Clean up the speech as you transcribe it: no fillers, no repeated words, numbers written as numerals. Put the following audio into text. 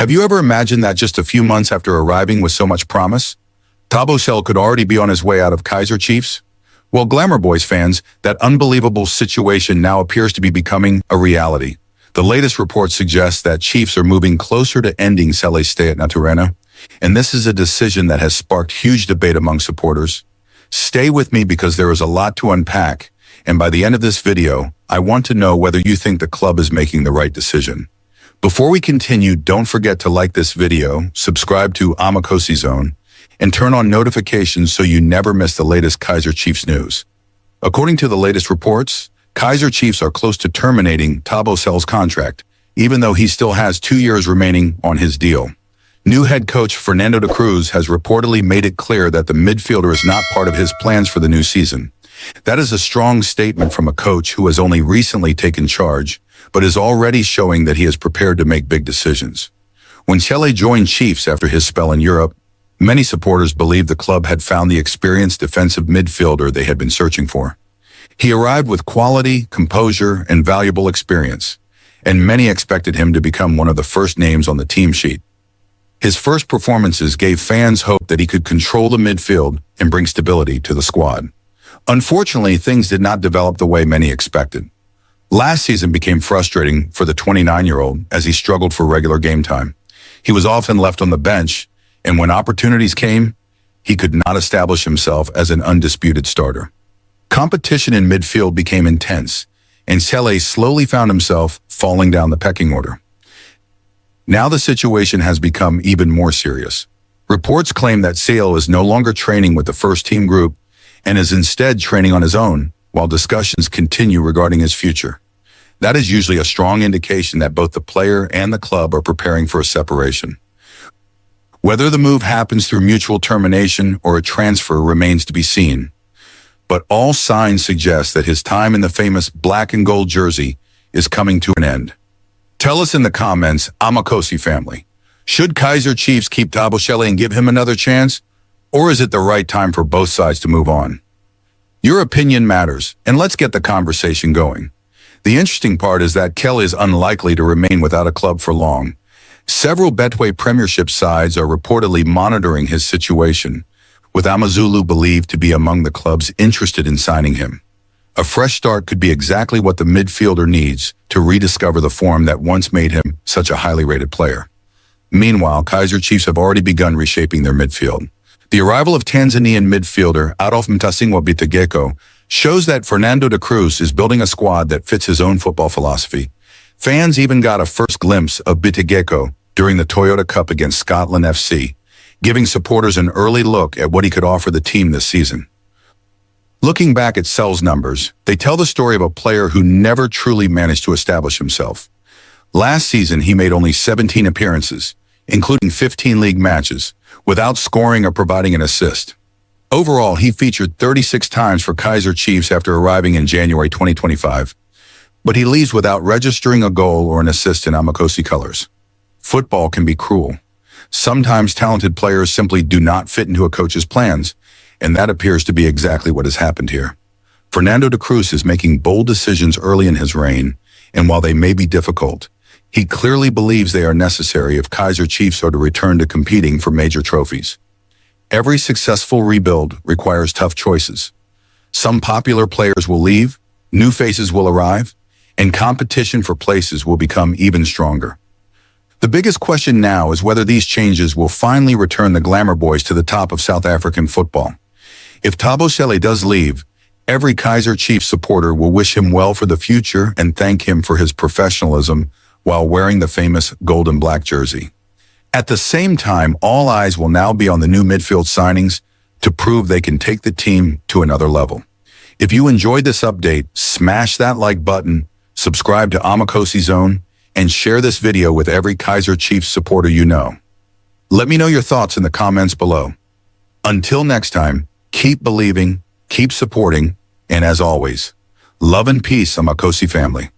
Have you ever imagined that just a few months after arriving with so much promise, Thabo Cele could already be on his way out of Kaizer Chiefs? Well, Glamour Boys fans, that unbelievable situation now appears to be becoming a reality. The latest report suggests that Chiefs are moving closer to ending Cele's stay at Naturena, and this is a decision that has sparked huge debate among supporters. Stay with me because there is a lot to unpack, and by the end of this video, I want to know whether you think the club is making the right decision. Before we continue, don't forget to like this video, subscribe to Amakhosi Zone, and turn on notifications so you never miss the latest Kaizer Chiefs news. According to the latest reports, Kaizer Chiefs are close to terminating Thabo Cele's contract, even though he still has 2 years remaining on his deal. New head coach Fernando Da Cruz has reportedly made it clear that the midfielder is not part of his plans for the new season. That is a strong statement from a coach who has only recently taken charge, but is already showing that he is prepared to make big decisions. When Cele joined Chiefs after his spell in Europe, many supporters believed the club had found the experienced defensive midfielder they had been searching for. He arrived with quality, composure, and valuable experience, and many expected him to become one of the first names on the team sheet. His first performances gave fans hope that he could control the midfield and bring stability to the squad. Unfortunately, things did not develop the way many expected. Last season became frustrating for the 29-year-old as he struggled for regular game time. He was often left on the bench, and when opportunities came, he could not establish himself as an undisputed starter. Competition in midfield became intense, and Cele slowly found himself falling down the pecking order. Now the situation has become even more serious. Reports claim that Cele is no longer training with the first team group and is instead training on his own, while discussions continue regarding his future. That is usually a strong indication that both the player and the club are preparing for a separation. Whether the move happens through mutual termination or a transfer remains to be seen. But all signs suggest that his time in the famous black and gold jersey is coming to an end. Tell us in the comments, Amakhosi family, should Kaizer Chiefs keep Thabo Cele and give him another chance? Or is it the right time for both sides to move on? Your opinion matters, and let's get the conversation going. The interesting part is that Cele is unlikely to remain without a club for long. Several Betway Premiership sides are reportedly monitoring his situation, with Amazulu believed to be among the clubs interested in signing him. A fresh start could be exactly what the midfielder needs to rediscover the form that once made him such a highly rated player. Meanwhile, Kaizer Chiefs have already begun reshaping their midfield. The arrival of Tanzanian midfielder Adolf Mtasingwa Bitageko shows that Fernando Da Cruz is building a squad that fits his own football philosophy. Fans even got a first glimpse of Bitageko during the Toyota Cup against Scotland FC, giving supporters an early look at what he could offer the team this season. Looking back at Cele's numbers, they tell the story of a player who never truly managed to establish himself. Last season, he made only 17 appearances, including 15 league matches, without scoring or providing an assist. Overall, he featured 36 times for Kaizer Chiefs after arriving in January 2025, but he leaves without registering a goal or an assist in Amakhosi colors. Football can be cruel. Sometimes talented players simply do not fit into a coach's plans, and that appears to be exactly what has happened here. Fernando Da Cruz is making bold decisions early in his reign, and while they may be difficult, he clearly believes they are necessary if Kaizer Chiefs are to return to competing for major trophies. Every successful rebuild requires tough choices. Some popular players will leave, new faces will arrive, and competition for places will become even stronger. The biggest question now is whether these changes will finally return the Glamour Boys to the top of South African football. If Thabo Cele does leave, every Kaizer Chiefs supporter will wish him well for the future and thank him for his professionalism while wearing the famous gold and black jersey. At the same time, all eyes will now be on the new midfield signings to prove they can take the team to another level. If you enjoyed this update, smash that like button, subscribe to Amakhosi Zone, and share this video with every Kaizer Chiefs supporter you know. Let me know your thoughts in the comments below. Until next time, keep believing, keep supporting, and as always, love and peace, Amakhosi family.